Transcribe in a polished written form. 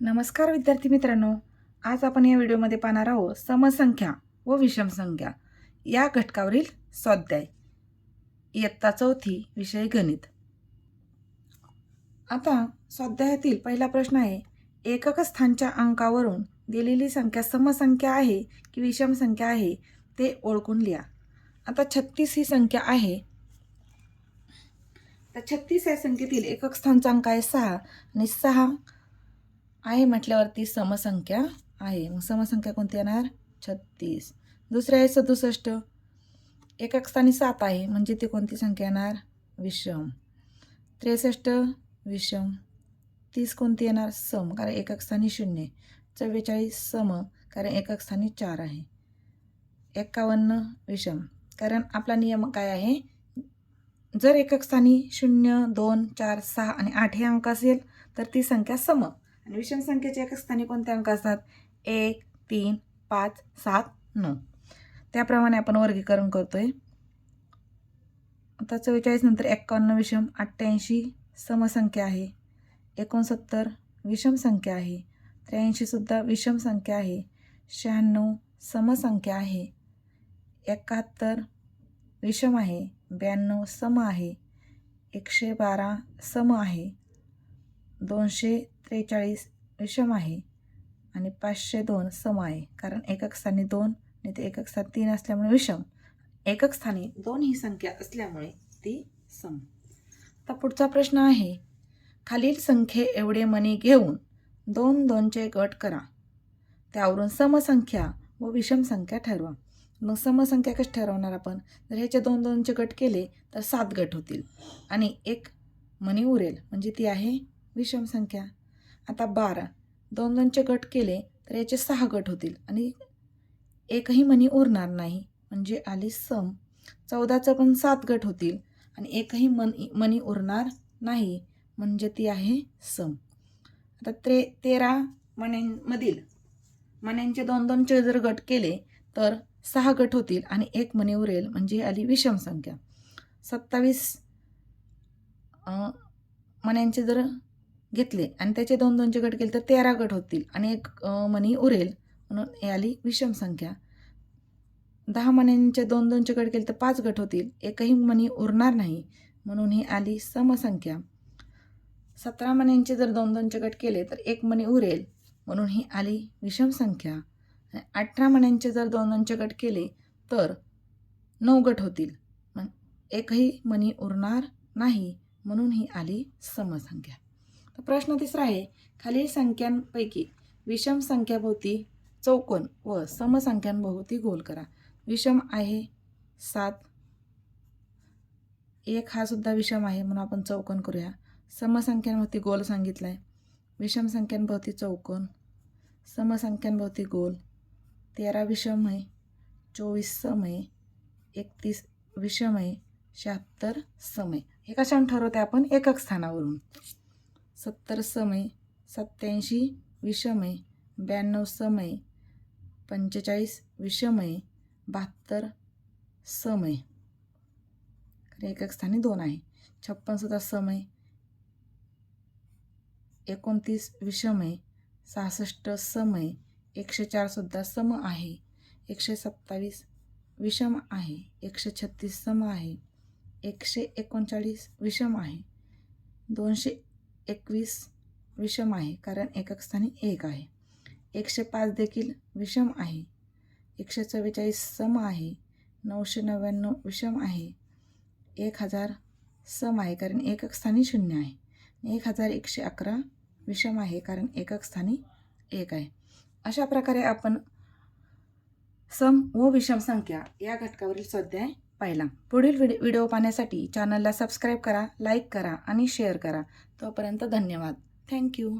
नमस्कार विद्यार्थी मित्रांनो, आज आपण या व्हिडिओमध्ये पाहणार आहोत समसंख्या व विषम संख्या या घटकावरील स्वाध्याय इयत्ता 4 विषय गणित। आता स्वाध्यायातील पहिला प्रश्न आहे, एकक स्थानच्या अंकावरून दिलेली संख्या समसंख्या आहे की विषम संख्या आहे ते ओळखून लिहा। आता 36 ही संख्या आहे, तर 36 या संख्येतील एकक स्थानचा अंक आहे 6 आणि 6 आहे म्हटल्यावरती समसंख्या आहे। मग समसंख्या कोणती येणार? 36। दुसरे आहे 67, एकक स्थानी 7 आहे म्हणजे ती कोणती संख्या येणार? विषम। 63 विषम। 30 कोणती येणार? सम, कारण एकक स्थानी 0। 44 सम, कारण एकक स्थानी 4 आहे। 51 विषम, कारण आपला नियम काय आहे? जर एकक स्थानी 0, 2, 4, 6 आणि 8 हे अंक असेल तर ती संख्या सम, आणि विषम संख्येचे एकक स्थानी कोणते अंक असतात? 1, 3, 5, 7, 9। त्याप्रमाणे आपण वर्गीकरण करतोय। आता 44 नंतर 51 विषम, 88 समसंख्या आहे, 69 विषम संख्या आहे, 83 सुद्धा विषम संख्या आहे, 96 समसंख्या आहे, 71 विषम आहे, 92 सम आहे, 112 सम आहे, 243 विषम आहे आणि 502 सम आहे, कारण एकक स्थानी 2 आणि ते एकक स्थानी 3 असल्यामुळे विषम, एकक स्थानी 2 ही संख्या असल्यामुळे ती सम। आता पुढचा प्रश्न आहे, खालील संख्ये एवढे मणी घेऊन 2 2चे गट करा, त्यावरून समसंख्या व विषम संख्या ठरवा। मग समसंख्या कशी ठरवणार आपण? जर ह्याचे 2 2चे गट केले तर 7 गट होतील आणि एक मणी उरेल म्हणजे ती आहे विषम संख्या। आता 12, 2 2चे गट केले तर याचे 6 गट होतील आणि एकही मणी उरणार नाही म्हणजे आली सम। 14चं पण 7 गट होतील आणि एकही मणी उरणार नाही म्हणजे ती आहे सम। आता 13 मण्यांमधील मण्यांचे 2 2चे जर गट केले तर 6 गट होतील आणि एक मणी उरेल म्हणजे आली विषम संख्या। 27 मण्यांचे जर घेतले आणि त्याचे 2 2चे गट केले तर 13 गट होतील आणि एक मणी उरेल म्हणून हे आली विषम संख्या। 10 मण्यांचे 2 2चे गट केले तर 5 गट होतील, एकही मणी उरणार नाही म्हणून ही आली समसंख्या। 17 मण्यांचे जर 2 2चे गट केले तर एक मणी उरेल म्हणून ही आली विषम संख्या। 18 मण्यांचे जर 2 2चे गट केले तर 9 गट होतील, एकही मणी उरणार नाही म्हणून ही आली समसंख्या। तर प्रश्न तिसरा आहे, खालील संख्यांपैकी विषम संख्याभोवती चौकोन व समसंख्यांभोवती गोल करा। विषम आहे 7, 1 हा सुद्धा विषम आहे म्हणून आपण चौकोन करूया। समसंख्यांभोवती गोल सांगितलाय, विषम संख्यांभोवती चौकोन, समसंख्यांभोवती गोल। 13 विषम आहे, 24 सम आहे, 31 विषम आहे, 76 सम आहे। हे कशाने ठरवते आपण? एकक स्थानावरून। 70 सम आहे, 87 विषम आहे, 92 सम आहे, 45 विषम आहे, 72 सम आहे, एकक स्थानी 2 आहे, 56 सुद्धा सम आहे, 29 विषम आहे, 66 सम आहे, 104 सुद्धा सम आहे, 127 विषम आहे, 136 सम आहे, 139 विषम आहे, 221 विषम आहे कारण एकक स्थानी 1 आहे, 105 देखील विषम आहे, 144 सम आहे, 999 विषम आहे, 1000 सम आहे कारण एकक स्थानी 0 आहे, 1111 विषम आहे कारण एकक स्थानी 1 आहे। अशा प्रकारे आपण सम व विषम संख्या या घटकावरील स्वाध्याय पाहिला। पुढील व्हिडिओ पाहण्यासाठी चॅनलला सबस्क्राईब करा, लाईक करा आणि शेअर करा। तोपर्यंत धन्यवाद। थँक्यू।